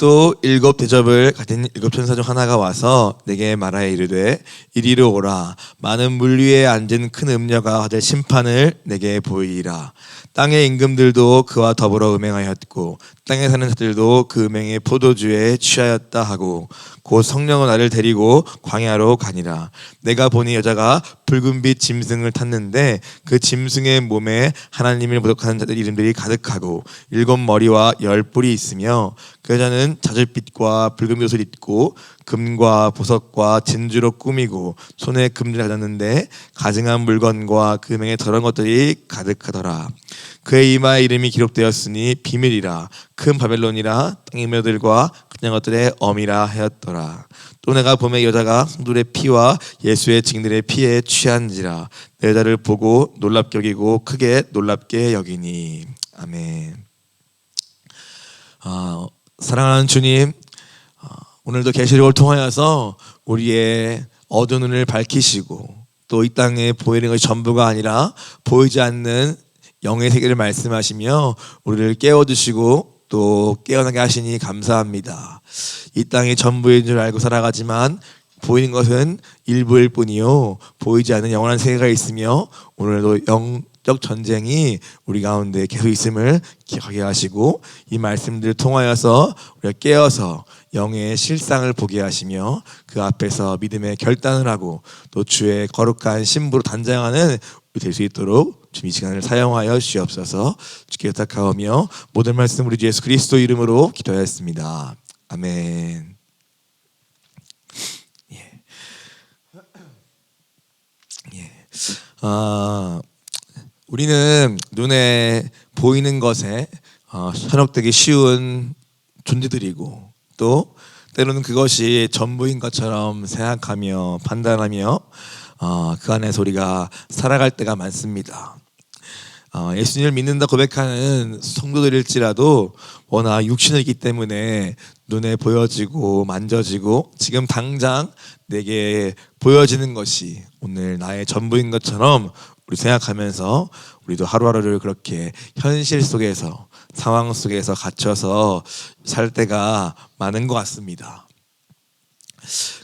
또 일곱 대접을 가진 일곱 천사 중 하나가 와서 내게 말하여 이르되 이리로 오라. 많은 물 위에 앉은 큰 음녀가 받을 심판을 내게 보이리라. 땅의 임금들도 그와 더불어 음행하였고 땅에 사는 자들도 그 음행의 포도주에 취하였다 하고 곧 성령은 나를 데리고 광야로 가니라. 내가 보니 여자가 붉은빛 짐승을 탔는데 그 짐승의 몸에 하나님을 모독하는 자들 이름들이 가득하고 일곱 머리와 열 뿔이 있으며 그 여자는 자줏빛과 붉은 옷을 입고 금과 보석과 진주로 꾸미고 손에 금지를 가졌는데 가증한 물건과 그 음행에 더러운 것들이 가득하더라. 그의 이마에 이름이 기록되었으니 비밀이라 큰 바벨론이라 땅의 임녀들과 그냥 것들의 엄이라 하였더라. 또 내가 보매 여자가 성도들의 피와 예수의 증인들의 피에 취한지라. 내 여자를 보고 놀랍게 여기고 크게 놀랍게 여기니. 아멘. 사랑하는 주님, 오늘도 계시록을 통하여서 우리의 어두운 눈을 밝히시고 또 이 땅에 보이는 것이 전부가 아니라 보이지 않는 영의 세계를 말씀하시며 우리를 깨워주시고 또 깨어나게 하시니 감사합니다. 이 땅이 전부인 줄 알고 살아가지만 보이는 것은 일부일 뿐이요 보이지 않는 영원한 세계가 있으며 오늘도 영적 전쟁이 우리 가운데 계속 있음을 기억하게 하시고 이 말씀들을 통하여서 우리가 깨어서 영의 실상을 보게 하시며 그 앞에서 믿음의 결단을 하고 또 주의 거룩한 신부로 단장하는 우리 될 수 있도록 주님 이 시간을 사용하여 주옵소서. 주께 부탁하오며 모든 말씀 우리 주 예수 그리스도 이름으로 기도하였습니다. 아멘. 우리는 눈에 보이는 것에 현혹되기 쉬운 존재들이고 또 때로는 그것이 전부인 것처럼 생각하며 판단하며 그 안에서 우리가 살아갈 때가 많습니다. 예수님을 믿는다 고백하는 성도들일지라도 워낙 육신이 있기 때문에 눈에 보여지고 만져지고 지금 당장 내게 보여지는 것이 오늘 나의 전부인 것처럼 우리 생각하면서 우리도 하루하루를 그렇게 현실 속에서 상황 속에서 갇혀서 살 때가 많은 것 같습니다.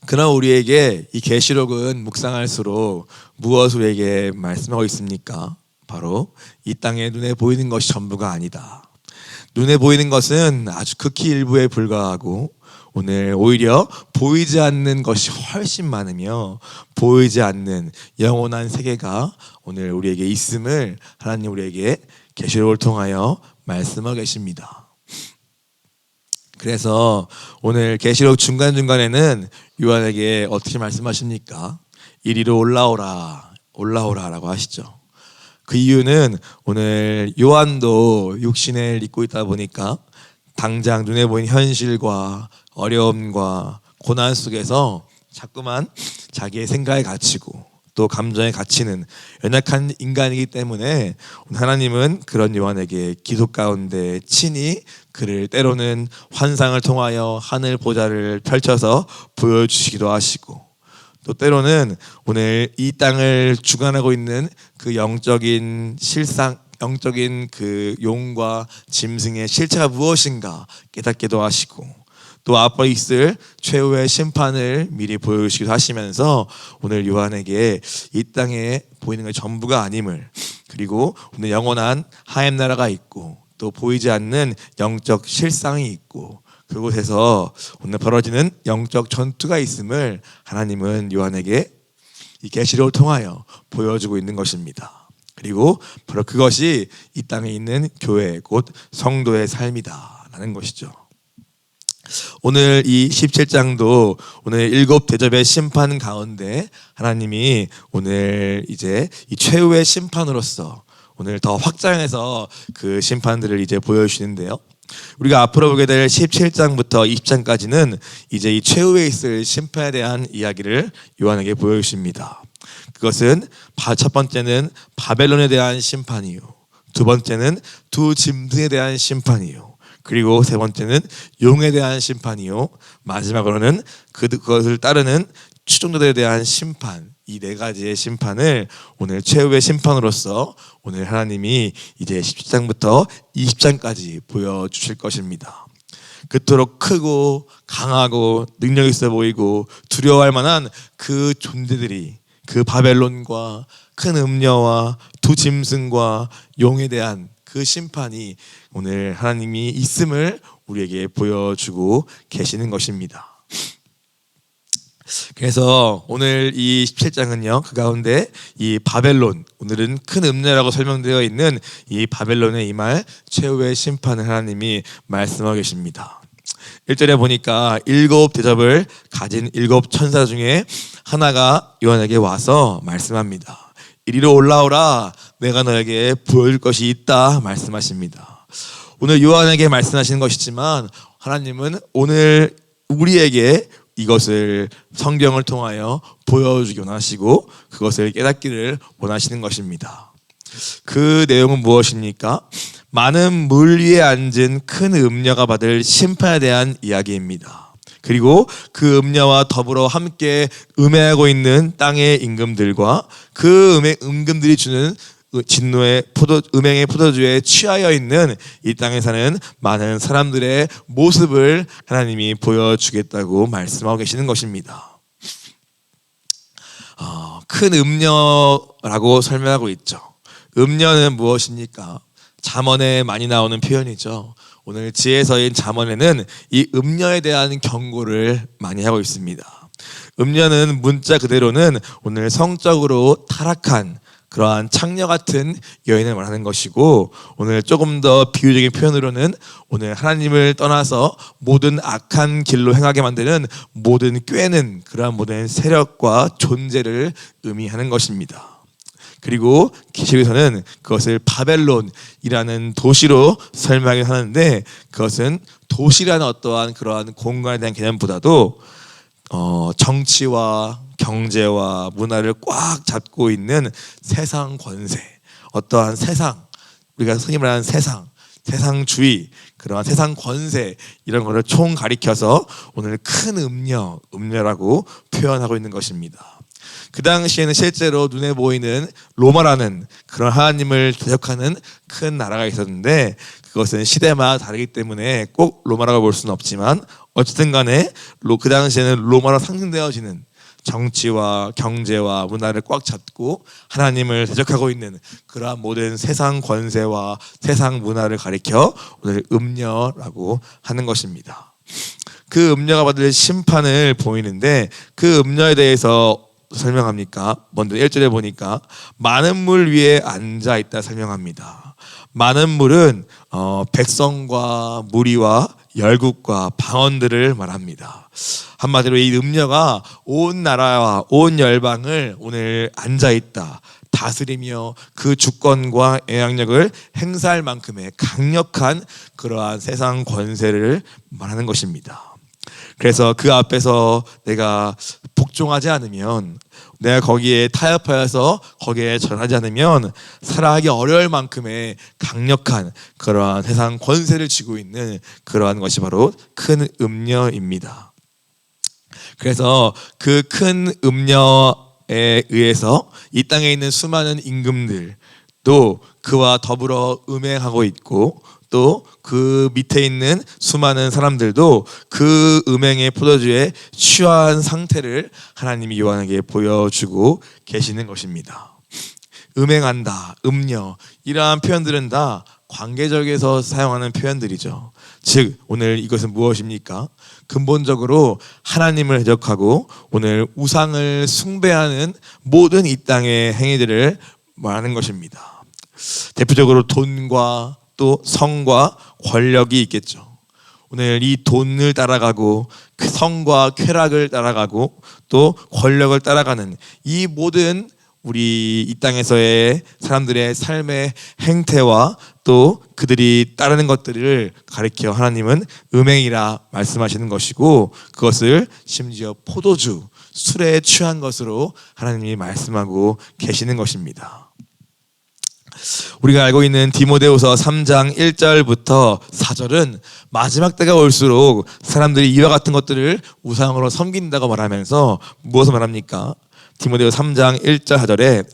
그러나 우리에게 이 계시록은 묵상할수록 무엇을 우리에게 말씀하고 있습니까? 바로 이 땅에 눈에 보이는 것이 전부가 아니다. 눈에 보이는 것은 아주 극히 일부에 불과하고 오늘 오히려 보이지 않는 것이 훨씬 많으며 보이지 않는 영원한 세계가 오늘 우리에게 있음을 하나님 우리에게 계시록을 통하여 말씀하고 계십니다. 그래서 오늘 계시록 중간중간에는 요한에게 어떻게 말씀하십니까? 이리로 올라오라 라고 하시죠. 그 이유는 오늘 요한도 육신을 입고 있다 보니까 당장 눈에 보이는 현실과 어려움과 고난 속에서 자꾸만 자기의 생각에 갇히고 또 감정에 갇히는 연약한 인간이기 때문에 하나님은 그런 요한에게 기도 가운데 친히 그를 때로는 환상을 통하여 하늘 보좌를 펼쳐서 보여주시기도 하시고 또 때로는 오늘 이 땅을 주관하고 있는 그 영적인 실상, 영적인 그 용과 짐승의 실체가 무엇인가 깨닫기도 하시고 또 앞으로 있을 최후의 심판을 미리 보여주시기도 하시면서 오늘 요한에게 이 땅에 보이는 것 전부가 아님을 그리고 오늘 영원한 하임 나라가 있고 또 보이지 않는 영적 실상이 있고 그곳에서 오늘 벌어지는 영적 전투가 있음을 하나님은 요한에게 이 계시록을 통하여 보여주고 있는 것입니다. 그리고 바로 그것이 이 땅에 있는 교회 곧 성도의 삶이다라는 것이죠. 오늘 이 17장도 오늘 일곱 대접의 심판 가운데 하나님이 오늘 이제 이 최후의 심판으로서 오늘 더 확장해서 그 심판들을 이제 보여주시는데요. 우리가 앞으로 보게 될 17장부터 20장까지는 이제 이 최후에 있을 심판에 대한 이야기를 요한에게 보여주십니다. 그것은 첫 번째는 바벨론에 대한 심판이요, 두 번째는 두 짐승에 대한 심판이요, 그리고 세 번째는 용에 대한 심판이요, 마지막으로는 그것을 따르는 추종자들에 대한 심판, 이 네 가지의 심판을 오늘 최후의 심판으로서 오늘 하나님이 이제 17장부터 20장까지 보여주실 것입니다. 그토록 크고 강하고 능력 있어 보이고 두려워할 만한 그 존재들이, 그 바벨론과 큰 음녀와 두 짐승과 용에 대한 그 심판이 오늘 하나님이 있음을 우리에게 보여주고 계시는 것입니다. 그래서 오늘 이 17장은요, 그 가운데 이 바벨론, 오늘은 큰 음녀라고 설명되어 있는 이 바벨론에 임할 최후의 심판을 하나님이 말씀하고 계십니다. 1절에 보니까 7 대접을 가진 7 천사 중에 하나가 요한에게 와서 말씀합니다. 이리로 올라오라, 내가 너에게 보여줄 것이 있다 말씀하십니다. 오늘 요한에게 말씀하시는 것이지만 하나님은 오늘 우리에게 이것을 성경을 통하여 보여주기 원하시고 그것을 깨닫기를 원하시는 것입니다. 그 내용은 무엇입니까? 많은 물 위에 앉은 큰 음녀가 받을 심판에 대한 이야기입니다. 그리고 그 음녀와 더불어 함께 음해하고 있는 땅의 임금들과 그 임금들이 주는 진노의 음행의 포도주에 취하여 있는 이 땅에 사는 많은 사람들의 모습을 하나님이 보여주겠다고 말씀하고 계시는 것입니다. 큰 음녀라고 설명하고 있죠. 음녀는 무엇입니까? 잠언에 많이 나오는 표현이죠. 오늘 지혜서인 잠언에는 이 음녀에 대한 경고를 많이 하고 있습니다. 음녀는 문자 그대로는 오늘 성적으로 타락한 그러한 창녀 같은 여인을 말하는 것이고, 오늘 조금 더 비유적인 표현으로는 오늘 하나님을 떠나서 모든 악한 길로 행하게 만드는 모든 꾀는 그러한 모든 세력과 존재를 의미하는 것입니다. 그리고 기록에서는 그것을 바벨론이라는 도시로 설명하긴 하는데, 그것은 도시라는 어떠한 그러한 공간에 대한 개념보다도 정치와 경제와 문화를 꽉 잡고 있는 세상 권세, 어떠한 세상, 우리가 흔히 말하는 세상주의, 그러한 세상 권세, 이런 것을 총 가리켜서 오늘 큰 음녀라고 표현하고 있는 것입니다. 그 당시에는 실제로 눈에 보이는 로마라는 그런 하나님을 대적하는 큰 나라가 있었는데, 그것은 시대마다 다르기 때문에 꼭 로마라고 볼 수는 없지만 어쨌든 간에 그 당시에는 로마로 상징되어지는 정치와 경제와 문화를 꽉 잡고 하나님을 대적하고 있는 그러한 모든 세상 권세와 세상 문화를 가리켜 오늘 음녀라고 하는 것입니다. 그 음녀가 받을 심판을 보이는데, 그 음녀에 대해서 설명합니까? 먼저 1절에 보니까 많은 물 위에 앉아 있다 설명합니다. 많은 물은 백성과 무리와 열국과 방언들을 말합니다. 한마디로 이 음녀가 온 나라와 온 열방을 오늘 앉아있다, 다스리며 그 주권과 영향력을 행사할 만큼의 강력한 그러한 세상 권세를 말하는 것입니다. 그래서 그 앞에서 내가 복종하지 않으면, 내가 거기에 타협하여서 거기에 전하지 않으면 살아가기 어려울 만큼의 강력한 그러한 세상 권세를 쥐고 있는 그러한 것이 바로 큰 음녀입니다. 그래서 그 큰 음녀에 의해서 이 땅에 있는 수많은 임금들도 그와 더불어 음행하고 있고, 또 그 밑에 있는 수많은 사람들도 그 음행의 포도주에 취한 상태를 하나님이 요한에게 보여주고 계시는 것입니다. 음행한다, 음녀, 이러한 표현들은 다 관계적에서 사용하는 표현들이죠. 즉 오늘 이것은 무엇입니까? 근본적으로 하나님을 대적하고 오늘 우상을 숭배하는 모든 이 땅의 행위들을 말하는 것입니다. 대표적으로 돈과 또 성과 권력이 있겠죠. 오늘 이 돈을 따라가고 그 성과 쾌락을 따라가고 또 권력을 따라가는 이 모든 우리 이 땅에서의 사람들의 삶의 행태와 또 그들이 따르는 것들을 가리켜 하나님은 음행이라 말씀하시는 것이고, 그것을 심지어 포도주, 술에 취한 것으로 하나님이 말씀하고 계시는 것입니다. 우리가 알고 있는 디모데후서 3장 1절부터 4절은 마지막 때가 올수록 사람들이 이와 같은 것들을 우상으로 섬긴다고 말하면서 무엇을 말합니까? 디모데후서 3장 1절 4절에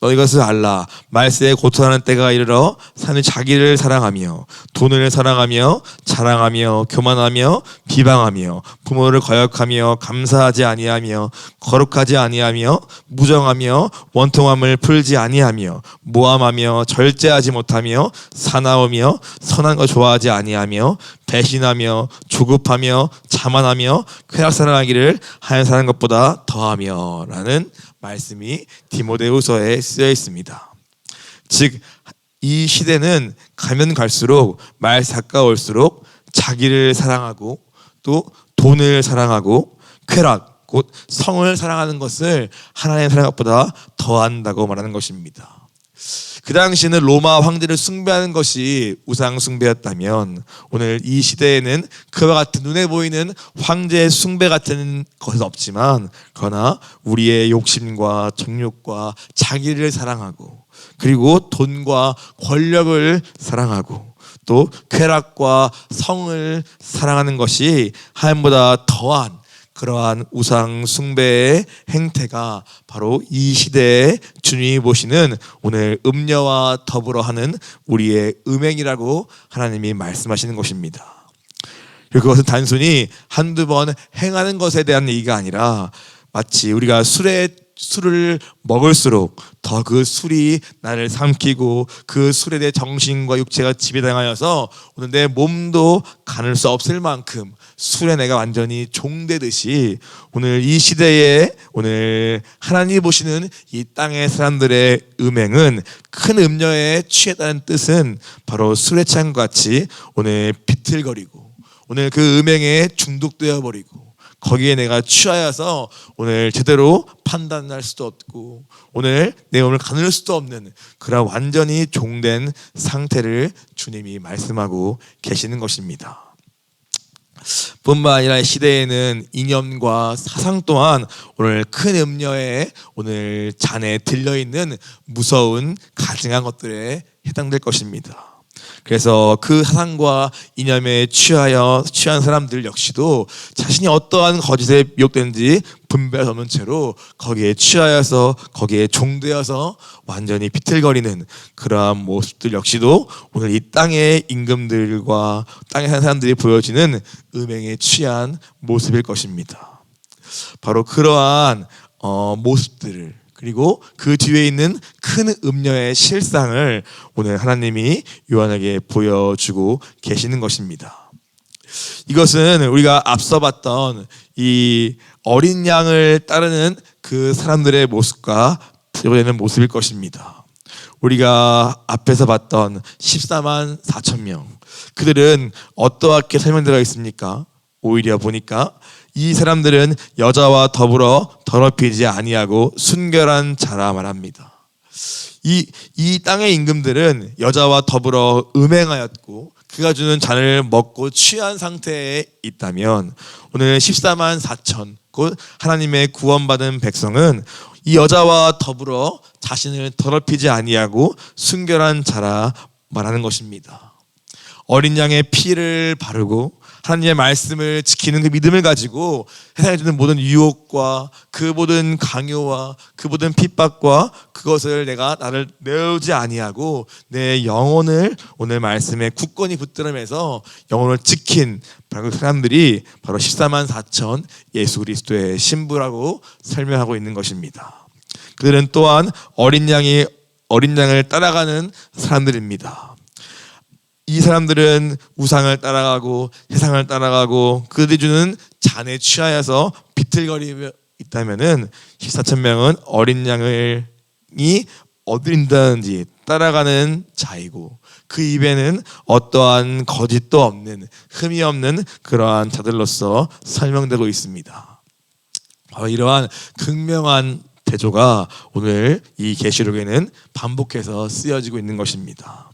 너 이것을 알라. 말세에 고통하는 때가 이르러 사는 자기를 사랑하며 돈을 사랑하며 자랑하며 교만하며 비방하며 부모를 거역하며 감사하지 아니하며 거룩하지 아니하며 무정하며 원통함을 풀지 아니하며 모함하며 절제하지 못하며 사나우며 선한 거 좋아하지 아니하며 배신하며 조급하며 자만하며 쾌락사랑하기를 하얀 사는 것보다 더하며 라는 말씀이 디모데후서에 쓰여 있습니다. 즉 이 시대는 가면 갈수록 말세 가까울수록 자기를 사랑하고 또 돈을 사랑하고 쾌락 곧 성을 사랑하는 것을 하나님의 사랑하는 것보다 더한다고 말하는 것입니다. 그 당시에는 로마 황제를 숭배하는 것이 우상 숭배였다면 오늘 이 시대에는 그와 같은 눈에 보이는 황제의 숭배 같은 것은 없지만 그러나 우리의 욕심과 정욕과 자기를 사랑하고 그리고 돈과 권력을 사랑하고 또 쾌락과 성을 사랑하는 것이 하나님보다 더한 그러한 우상 숭배의 행태가 바로 이 시대에 주님이 보시는 오늘 음녀와 더불어 하는 우리의 음행이라고 하나님이 말씀하시는 것입니다. 그것은 단순히 한두 번 행하는 것에 대한 얘기가 아니라 마치 우리가 술을 먹을수록 더 그 술이 나를 삼키고 그 술에 내 정신과 육체가 지배당하여서 오늘 내 몸도 가눌 수 없을 만큼 술에 내가 완전히 종되듯이 오늘 이 시대에 오늘 하나님이 보시는 이 땅의 사람들의 음행은 큰 음료에 취했다는 뜻은 바로 술에 취한 것 같이 오늘 비틀거리고 오늘 그 음행에 중독되어 버리고 거기에 내가 취하여서 오늘 제대로 판단할 수도 없고 오늘 내 몸을 가눌 수도 없는 그런 완전히 종된 상태를 주님이 말씀하고 계시는 것입니다. 뿐만 아니라 시대에는 이념과 사상 또한 오늘 큰 음녀에 오늘 잔에 들려있는 무서운 가증한 것들에 해당될 것입니다. 그래서 그 사상과 이념에 취한 사람들 역시도 자신이 어떠한 거짓에 미혹되는지 분별 없는 채로 거기에 취하여서 거기에 종되어서 완전히 비틀거리는 그러한 모습들 역시도 오늘 이 땅의 임금들과 땅에 사는 사람들이 보여지는 음행에 취한 모습일 것입니다. 바로 그러한 모습들을 그리고 그 뒤에 있는 큰 음녀의 실상을 오늘 하나님이 요한에게 보여주고 계시는 것입니다. 이것은 우리가 앞서 봤던 이 어린 양을 따르는 그 사람들의 모습과 되는 모습일 것입니다. 우리가 앞에서 봤던 14만 4천 명 그들은 어떠하게 설명되어 있습니까? 오히려 보니까 이 사람들은 여자와 더불어 더럽히지 아니하고 순결한 자라 말합니다. 이 땅의 임금들은 여자와 더불어 음행하였고 그가 주는 잔을 먹고 취한 상태에 있다면 오늘 14만 4천 곧 하나님의 구원받은 백성은 이 여자와 더불어 자신을 더럽히지 아니하고 순결한 자라 말하는 것입니다. 어린 양의 피를 바르고 하나님의 말씀을 지키는 그 믿음을 가지고 세상에 주는 모든 유혹과 그 모든 강요와 그 모든 핍박과 그것을 나를 내어오지 아니하고 내 영혼을 오늘 말씀에 굳건히 붙들면서 영혼을 지킨 바로 그 사람들이 바로 14만 4천 예수 그리스도의 신부라고 설명하고 있는 것입니다. 그들은 또한 어린 양을 따라가는 사람들입니다. 이 사람들은 우상을 따라가고 세상을 따라가고 그들이 주는 잔에 취하여서 비틀거리며 있다면은 14천 명은 어린 양이 어디린다든지 따라가는 자이고 그 입에는 어떠한 거짓도 없는 흠이 없는 그러한 자들로서 설명되고 있습니다. 바로 이러한 극명한 대조가 오늘 이 계시록에는 반복해서 쓰여지고 있는 것입니다.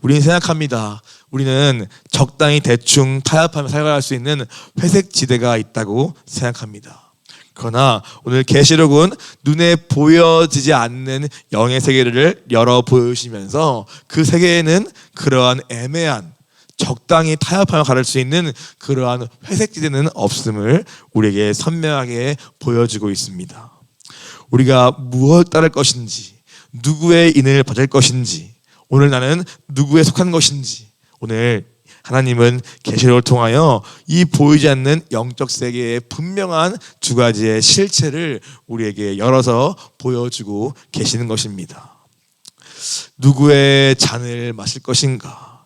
우리는 생각합니다. 우리는 적당히 대충 타협하며 살아갈 수 있는 회색 지대가 있다고 생각합니다. 그러나 오늘 계시록은 눈에 보여지지 않는 영의 세계를 열어 보여주시면서 그 세계에는 그러한 애매한 적당히 타협하며 갈 수 있는 그러한 회색 지대는 없음을 우리에게 선명하게 보여주고 있습니다. 우리가 무엇을 따를 것인지 누구의 인을 받을 것인지, 오늘 나는 누구에 속한 것인지, 오늘 하나님은 계시록을 통하여 이 보이지 않는 영적 세계의 분명한 두 가지의 실체를 우리에게 열어서 보여주고 계시는 것입니다. 누구의 잔을 마실 것인가?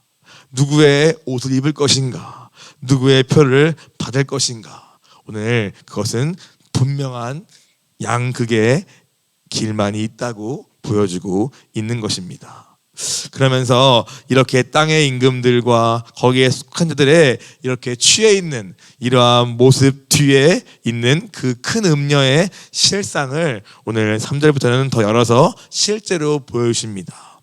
누구의 옷을 입을 것인가? 누구의 표를 받을 것인가? 오늘 그것은 분명한 양극의 길만이 있다고 보여주고 있는 것입니다. 그러면서 이렇게 땅의 임금들과 거기에 속한 자들의 이렇게 취해 있는 이러한 모습 뒤에 있는 그 큰 음녀의 실상을 오늘 3절부터는 더 열어서 실제로 보여주십니다.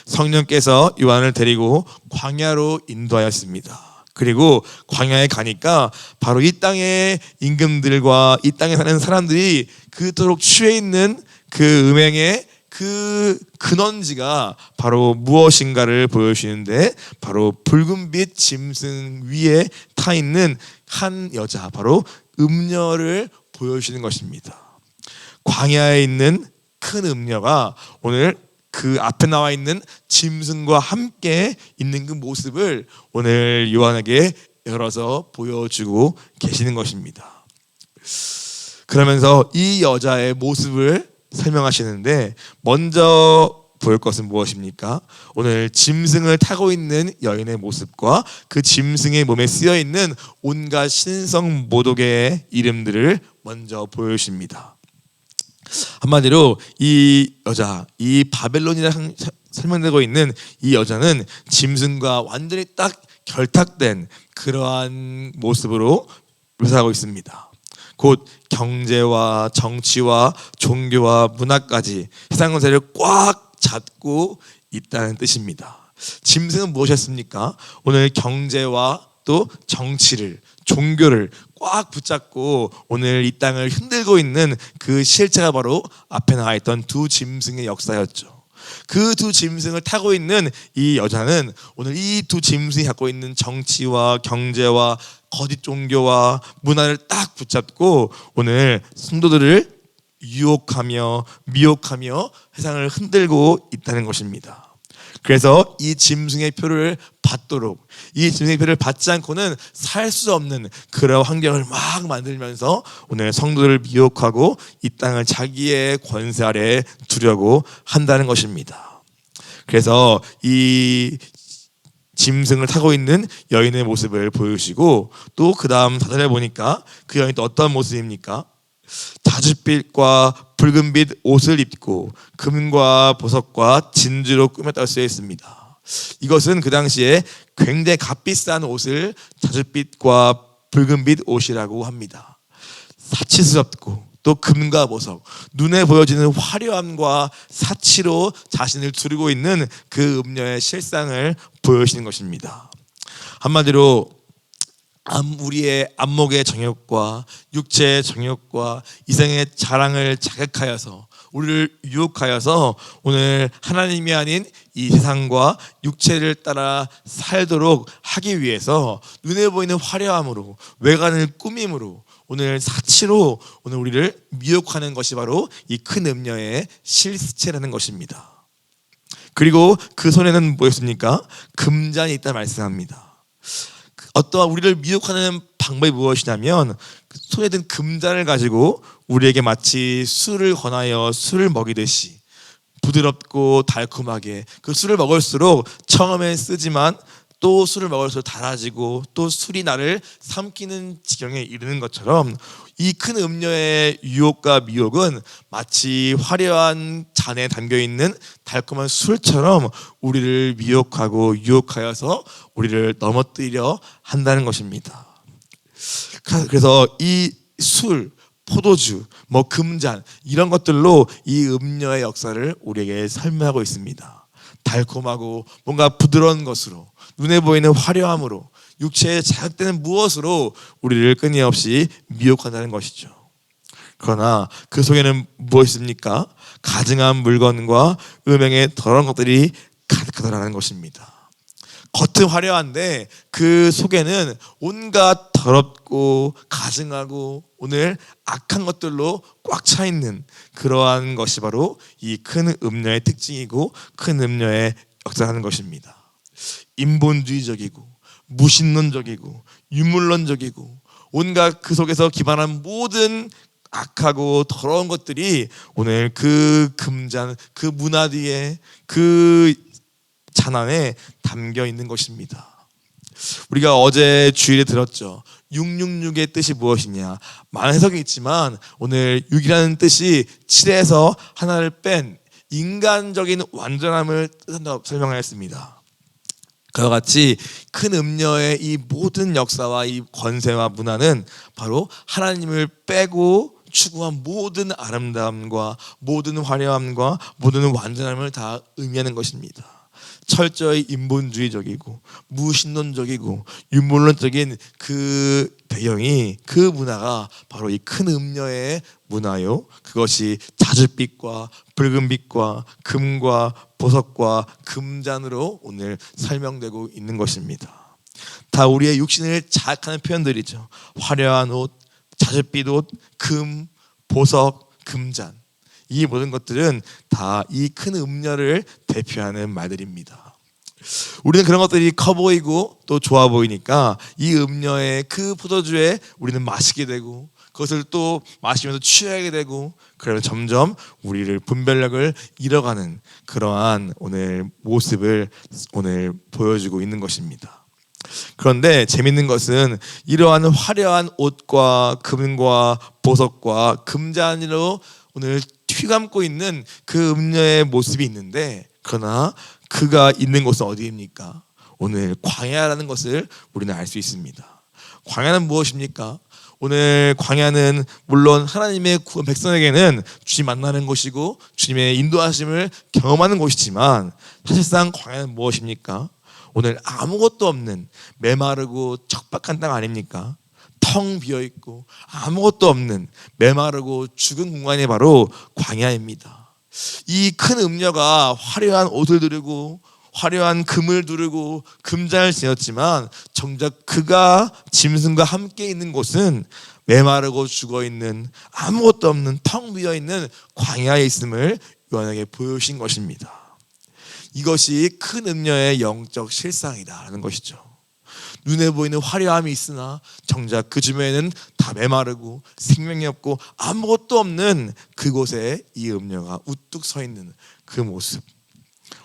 성령께서 요한을 데리고 광야로 인도하였습니다. 그리고 광야에 가니까 바로 이 땅의 임금들과 이 땅에 사는 사람들이 그토록 취해 있는 그 음행의 그 근원지가 바로 무엇인가를 보여주시는데, 바로 붉은빛 짐승 위에 타 있는 한 여자, 바로 음녀를 보여주시는 것입니다. 광야에 있는 큰 음녀가 오늘 그 앞에 나와 있는 짐승과 함께 있는 그 모습을 오늘 요한에게 열어서 보여주고 계시는 것입니다. 그러면서 이 여자의 모습을 설명하시는데, 먼저 볼 것은 무엇입니까? 오늘 짐승을 타고 있는 여인의 모습과 그 짐승의 몸에 쓰여 있는 온갖 신성 모독의 이름들을 먼저 보여주십니다. 한마디로 이 여자, 이 바벨론이라 설명되고 있는 이 여자는 짐승과 완전히 딱 결탁된 그러한 모습으로 묘사하고 있습니다. 곧 경제와 정치와 종교와 문화까지 세상 권세를 꽉 잡고 있다는 뜻입니다. 짐승은 무엇이었습니까? 오늘 경제와 또 정치를, 종교를 꽉 붙잡고 오늘 이 땅을 흔들고 있는 그 실체가 바로 앞에 나와 있던 두 짐승의 역사였죠. 그 두 짐승을 타고 있는 이 여자는 오늘 이 두 짐승이 갖고 있는 정치와 경제와 거짓 종교와 문화를 딱 붙잡고 오늘 성도들을 유혹하며 미혹하며 세상을 흔들고 있다는 것입니다. 그래서 이 짐승의 표를 받도록, 이 짐승의 표를 받지 않고는 살 수 없는 그런 환경을 막 만들면서 오늘 성도들을 미혹하고 이 땅을 자기의 권세 아래에 두려고 한다는 것입니다. 그래서 이 짐승을 타고 있는 여인의 모습을 보여주시고, 또 그 다음 4절에 보니까 그 여인이 또 어떤 모습입니까? 자줏빛과 붉은빛 옷을 입고 금과 보석과 진주로 꾸몄다고 쓰여 있습니다. 이것은 그 당시에 굉장히 값비싼 옷을 자줏빛과 붉은빛 옷이라고 합니다. 사치스럽고 또 금과 보석, 눈에 보여지는 화려함과 사치로 자신을 두르고 있는 그 음녀의 실상을 보여주시는 것입니다. 한마디로 우리의 안목의 정욕과 육체의 정욕과 이생의 자랑을 자극하여서 우리를 유혹하여서 오늘 하나님이 아닌 이 세상과 육체를 따라 살도록 하기 위해서 눈에 보이는 화려함으로, 외관을 꾸밈으로, 오늘 사치로 오늘 우리를 미혹하는 것이 바로 이 큰 음녀의 실체라는 것입니다. 그리고 그 손에는 뭐였습니까? 금잔이 있다 말씀합니다. 어떠한 우리를 미혹하는 방법이 무엇이냐면, 손에 든 금잔을 가지고 우리에게 마치 술을 권하여 술을 먹이듯이 부드럽고 달콤하게, 그 술을 먹을수록 처음엔 쓰지만 또 술을 먹을수록 달아지고 또 술이 나를 삼키는 지경에 이르는 것처럼, 이 큰 음료의 유혹과 미혹은 마치 화려한 잔에 담겨있는 달콤한 술처럼 우리를 미혹하고 유혹하여서 우리를 넘어뜨리려 한다는 것입니다. 그래서 이 술, 포도주, 금잔, 이런 것들로 이 음료의 역사를 우리에게 설명하고 있습니다. 달콤하고 뭔가 부드러운 것으로, 눈에 보이는 화려함으로, 육체에 자극되는 무엇으로 우리를 끊임없이 미혹한다는 것이죠. 그러나 그 속에는 무엇이 있습니까? 가증한 물건과 음행의 더러운 것들이 가득하다는 것입니다. 겉은 화려한데 그 속에는 온갖 더럽고 가증하고 오늘 악한 것들로 꽉 차 있는 그러한 것이 바로 이 큰 음녀의 특징이고 큰 음녀의 역사라는 것입니다. 인본주의적이고 무신론적이고 유물론적이고 온갖 그 속에서 기반한 모든 악하고 더러운 것들이 오늘 그 금잔, 그 문화 뒤에 그 잔 안에 담겨 있는 것입니다. 우리가 어제 주일에 들었죠. 666의 뜻이 무엇이냐. 많은 해석이 있지만 오늘 6이라는 뜻이 7에서 하나를 뺀 인간적인 완전함을 뜻한다고 설명하였습니다. 그와 같이 큰 음녀의 이 모든 역사와 이 권세와 문화는 바로 하나님을 빼고 추구한 모든 아름다움과 모든 화려함과 모든 완전함을 다 의미하는 것입니다. 철저히 인본주의적이고 무신론적이고 유물론적인 그 배경이, 그 문화가 바로 이 큰 음녀의 문화요. 그것이 자줏빛과 붉은빛과 금과 보석과 금잔으로 오늘 설명되고 있는 것입니다. 다 우리의 육신을 자극하는 표현들이죠. 화려한 옷, 자줏빛 옷, 금, 보석, 금잔. 이 모든 것들은 다 이 큰 음녀를 대표하는 말들입니다. 우리는 그런 것들이 커 보이고 또 좋아 보이니까 이 음녀의 그 포도주에 우리는 마시게 되고 그것을 또 마시면서 취하게 되고 그러면 점점 우리를 분별력을 잃어가는 그러한 오늘 모습을 오늘 보여주고 있는 것입니다. 그런데 재밌는 것은 이러한 화려한 옷과 금과 보석과 금잔으로 오늘 휘감고 있는 그 음녀의 모습이 있는데, 그러나 그가 있는 곳은 어디입니까? 오늘 광야라는 것을 우리는 알 수 있습니다. 광야는 무엇입니까? 오늘 광야는 물론 하나님의 구원 백성에게는 주님 만나는 곳이고 주님의 인도하심을 경험하는 곳이지만 사실상 광야는 무엇입니까? 오늘 아무것도 없는 메마르고 척박한 땅 아닙니까? 텅 비어있고 아무것도 없는 메마르고 죽은 공간이 바로 광야입니다. 이 큰 음녀가 화려한 옷을 두르고 화려한 금을 두르고 금잔을 지녔지만 정작 그가 짐승과 함께 있는 곳은 메마르고 죽어있는 아무것도 없는 텅 비어있는 광야에 있음을 요한에게 보여주신 것입니다. 이것이 큰 음녀의 영적 실상이다라는 것이죠. 눈에 보이는 화려함이 있으나 정작 그 주변에는 다 메마르고 생명이 없고 아무것도 없는 그곳에 이 음녀가 우뚝 서 있는 그 모습,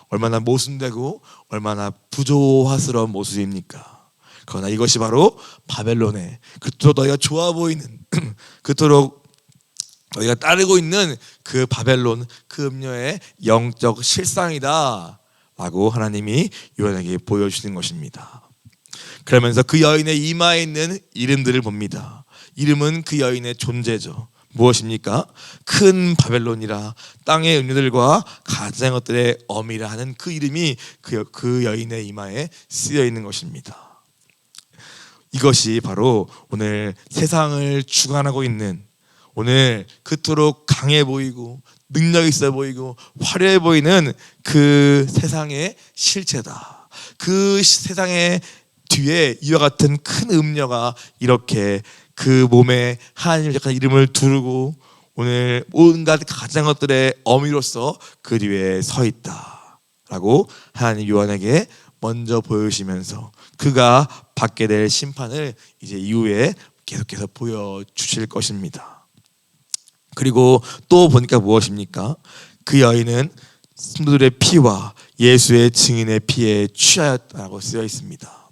얼마나 모순되고 얼마나 부조화스러운 모습입니까? 그러나 이것이 바로 바벨론의 그토록 너희가 좋아 보이는 그토록 너희가 따르고 있는 그 바벨론, 그 음녀의 영적 실상이다 라고 하나님이 요한에게 보여주시는 것입니다. 그러면서 그 여인의 이마에 있는 이름들을 봅니다. 이름은 그 여인의 존재죠. 무엇입니까? 큰 바벨론이라 땅의 음료들과 가증한 것들의 어미라 하는 그 이름이 그 여인의 이마에 쓰여 있는 것입니다. 이것이 바로 오늘 세상을 주관하고 있는, 오늘 그토록 강해 보이고 능력 있어 보이고 화려해 보이는 그 세상의 실체다. 그 세상의 뒤에 이와 같은 큰 음녀가 이렇게 그 몸에 하나님의 약간 이름을 두르고 오늘 온갖 가증한 것들의 어미로서 그 뒤에 서 있다라고 하나님 요한에게 먼저 보여주시면서 그가 받게 될 심판을 이제 이후에 계속해서 보여주실 것입니다. 그리고 또 보니까 무엇입니까? 그 여인은 성도들의 피와 예수의 증인의 피에 취하였다고 쓰여 있습니다.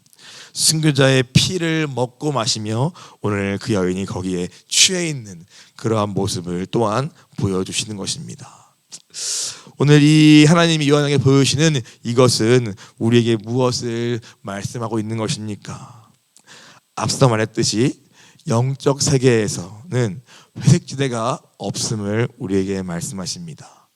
순교자의 피를 먹고 마시며 오늘 그 여인이 거기에 취해 있는 그러한 모습을 또한 보여주시는 것입니다. 오늘 이 하나님이 요한에게 보여주시는 이것은 우리에게 무엇을 말씀하고 있는 것입니까? 앞서 말했듯이 영적 세계에서는 회색지대가 없음을 우리에게 말씀하십니다.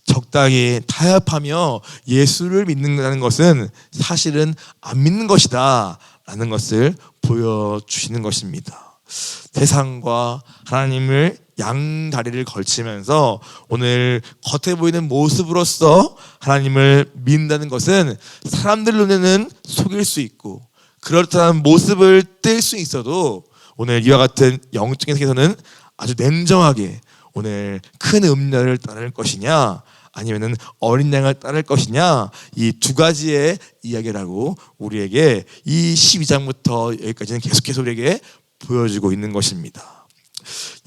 적당히 타협하며 예수를 믿는다는 것은 사실은 안 믿는 것이다 라는 것을 보여주시는 것입니다. 세상과 하나님을 양다리를 걸치면서 오늘 겉에 보이는 모습으로서 하나님을 믿는다는 것은 사람들 눈에는 속일 수 있고 그렇다는 모습을 뗄 수 있어도 오늘 이와 같은 영적인 세계에서는 아주 냉정하게 오늘 큰 음녀를 따를 것이냐 아니면은 어린 양을 따를 것이냐, 이 두 가지의 이야기라고 우리에게 이 12장부터 여기까지는 계속해서 우리에게 보여주고 있는 것입니다.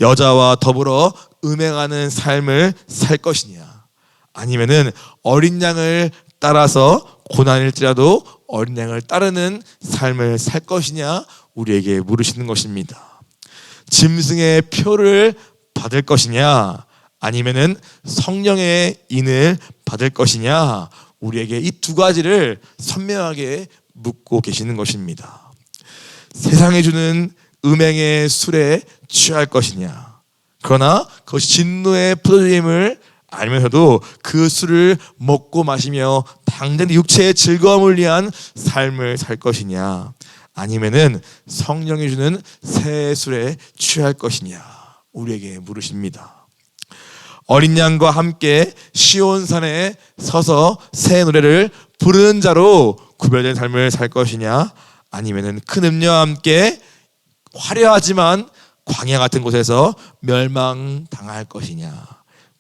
여자와 더불어 음행하는 삶을 살 것이냐 아니면은 어린 양을 따라서 고난일지라도 어린 양을 따르는 삶을 살 것이냐 우리에게 물으시는 것입니다. 짐승의 표를 받을 것이냐 아니면은 성령의 인을 받을 것이냐 우리에게 이 두 가지를 선명하게 묻고 계시는 것입니다. 세상이 주는 음행의 술에 취할 것이냐, 그러나 그것이 진노의 포도주임을 알면서도 그 술을 먹고 마시며 당장 육체의 즐거움을 위한 삶을 살 것이냐 아니면은 성령이 주는 새 술에 취할 것이냐 우리에게 물으십니다. 어린 양과 함께 시온산에 서서 새 노래를 부르는 자로 구별된 삶을 살 것이냐 아니면은 큰 음녀와 함께 화려하지만 광야 같은 곳에서 멸망당할 것이냐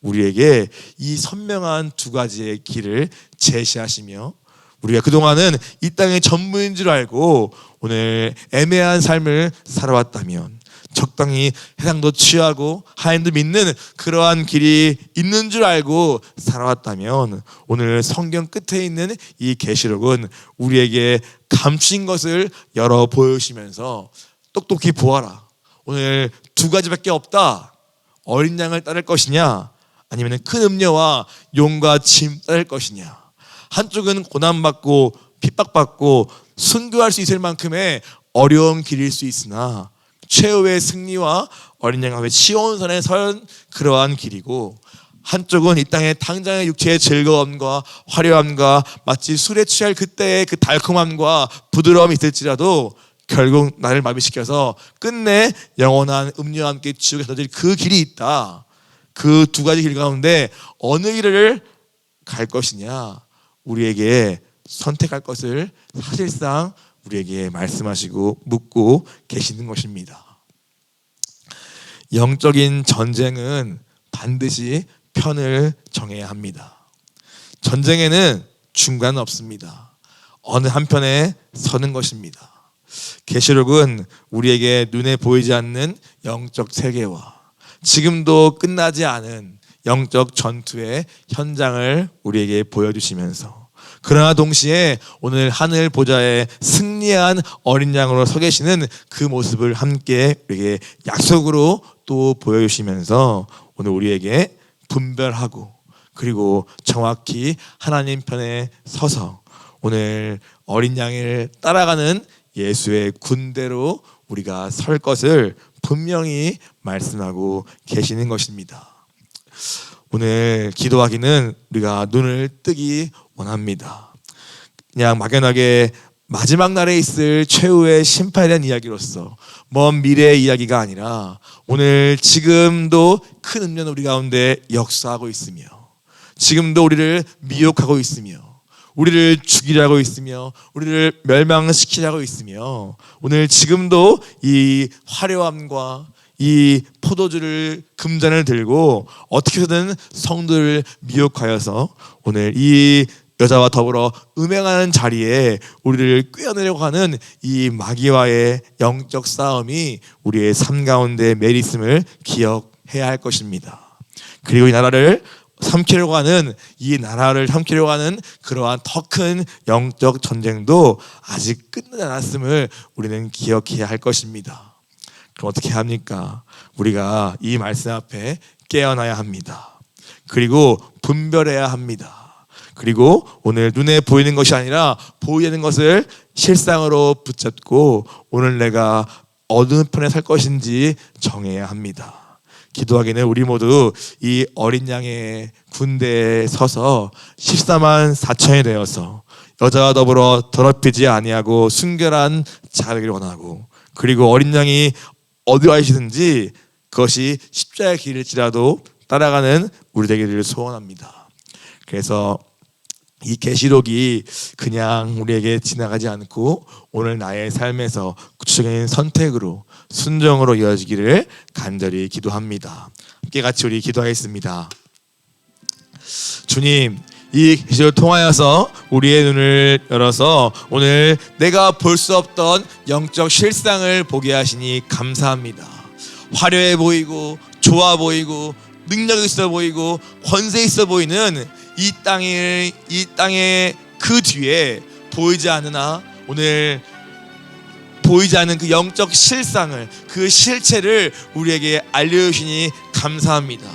우리에게 이 선명한 두 가지의 길을 제시하시며 우리가 그동안은 이 땅의 전부인 줄 알고 오늘 애매한 삶을 살아왔다면 적당히 해상도 취하고 하나님도 믿는 그러한 길이 있는 줄 알고 살아왔다면 오늘 성경 끝에 있는 이 계시록은 우리에게 감추인 것을 열어 보여주시면서 똑똑히 보아라. 오늘 두 가지밖에 없다. 어린 양을 따를 것이냐 아니면 큰 음녀와 용과 짐 따를 것이냐. 한쪽은 고난받고 핍박받고 순교할 수 있을 만큼의 어려운 길일 수 있으나 최후의 승리와 어린 양 앞에 시온산에 선 그러한 길이고 한쪽은 이 땅의 당장의 육체의 즐거움과 화려함과 마치 술에 취할 그때의 그 달콤함과 부드러움이 있을지라도 결국 나를 마비시켜서 끝내 영원한 음료와 함께 지옥에 던질 그 길이 있다. 그 두 가지 길 가운데 어느 길을 갈 것이냐 우리에게 선택할 것을 사실상 우리에게 말씀하시고 묻고 계시는 것입니다. 영적인 전쟁은 반드시 편을 정해야 합니다. 전쟁에는 중간은 없습니다. 어느 한편에 서는 것입니다. 계시록은 우리에게 눈에 보이지 않는 영적 세계와 지금도 끝나지 않은 영적 전투의 현장을 우리에게 보여주시면서 그러나 동시에 오늘 하늘 보좌에 승리한 어린 양으로 서 계시는 그 모습을 함께 우리에게 약속으로 또 보여주시면서 오늘 우리에게 분별하고 그리고 정확히 하나님 편에 서서 오늘 어린 양을 따라가는 예수의 군대로 우리가 설 것을 분명히 말씀하고 계시는 것입니다. 오늘 기도하기는 우리가 눈을 뜨기 원합니다. 그냥 막연하게 마지막 날에 있을 최후의 심판에 대한 이야기로서 먼 미래의 이야기가 아니라 오늘 지금도 큰 음료는 우리 가운데 역사하고 있으며 지금도 우리를 미혹하고 있으며 우리를 죽이려고 있으며 우리를 멸망시키려고 있으며 오늘 지금도 이 화려함과 이 포도주를 금잔을 들고 어떻게 해서든 성도를 미혹하여서 오늘 이 여자와 더불어 음행하는 자리에 우리를 꿰어내려고 하는 이 마귀와의 영적 싸움이 우리의 삶 가운데 매일 있음을 기억해야 할 것입니다. 그리고 이 나라를 삼키려고 하는 그러한 더 큰 영적 전쟁도 아직 끝나지 않았음을 우리는 기억해야 할 것입니다. 그럼 어떻게 합니까? 우리가 이 말씀 앞에 깨어나야 합니다. 그리고 분별해야 합니다. 그리고 오늘 눈에 보이는 것이 아니라 보이는 것을 실상으로 붙잡고 오늘 내가 어느 편에 살 것인지 정해야 합니다. 기도하기는 우리 모두 이 어린 양의 군대에 서서 14만 4천이 되어서 여자와 더불어 더럽히지 아니하고 순결한 자를 원하고 그리고 어린 양이 어디 가시든지 그것이 십자가의 길일지라도 따라가는 우리 되기를 소원합니다. 그래서 이 계시록이 그냥 우리에게 지나가지 않고 오늘 나의 삶에서 구체적인 선택으로 순종으로 이어지기를 간절히 기도합니다. 함께 같이 우리 기도하겠습니다. 주님, 이 계시를 통하여서 우리의 눈을 열어서 오늘 내가 볼 수 없던 영적 실상을 보게 하시니 감사합니다. 화려해 보이고 좋아 보이고 능력 있어 보이고 권세 있어 보이는 이 땅의 그 뒤에 보이지 않으나 오늘 보이지 않는 그 영적 실상을, 그 실체를 우리에게 알려주시니 감사합니다.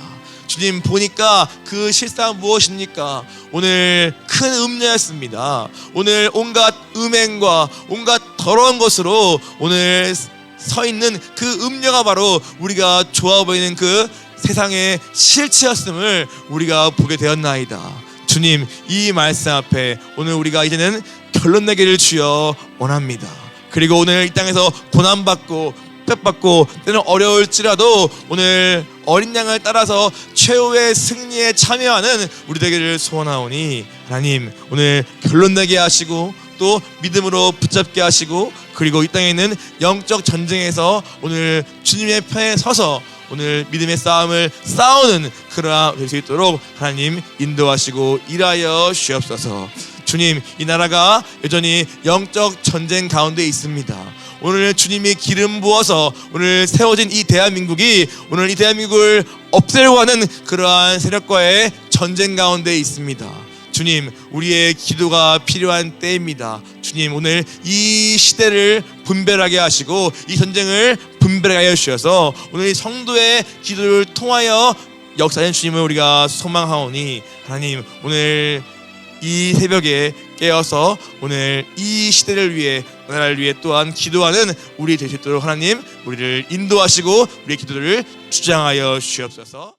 주님, 보니까 그 실상은 무엇입니까? 오늘 큰 음녀였습니다. 오늘 온갖 음행과 온갖 더러운 것으로 오늘 서 있는 그 음녀가 바로 우리가 좋아 보이는 그 세상의 실체였음을 우리가 보게 되었나이다. 주님, 이 말씀 앞에 오늘 우리가 이제는 결론 내기를 주여 원합니다. 그리고 오늘 이 땅에서 고난받고 핍박받고 때는 어려울지라도 오늘 어린 양을 따라서 최후의 승리에 참여하는 우리 되기를 소원하오니 하나님, 오늘 결론 내게 하시고 또 믿음으로 붙잡게 하시고 그리고 이 땅에 있는 영적 전쟁에서 오늘 주님의 편에 서서 오늘 믿음의 싸움을 싸우는 그러한 될 수 있도록 하나님 인도하시고 일하여 주옵소서. 주님, 이 나라가 여전히 영적 전쟁 가운데 있습니다. 오늘 주님이 기름 부어서 오늘 세워진 이 대한민국이 오늘 이 대한민국을 없애려고 하는 그러한 세력과의 전쟁 가운데 있습니다. 주님, 우리의 기도가 필요한 때입니다. 주님, 오늘 이 시대를 분별하게 하시고 이 전쟁을 분별하게 하여 주셔서 오늘 성도의 기도를 통하여 역사하는 주님을 우리가 소망하오니 하나님, 오늘 이 새벽에 깨어서 오늘 이 시대를 위해, 나라를 위해 또한 기도하는 우리 될 수 있도록 하나님 우리를 인도하시고 우리의 기도를 주장하여 주시옵소서.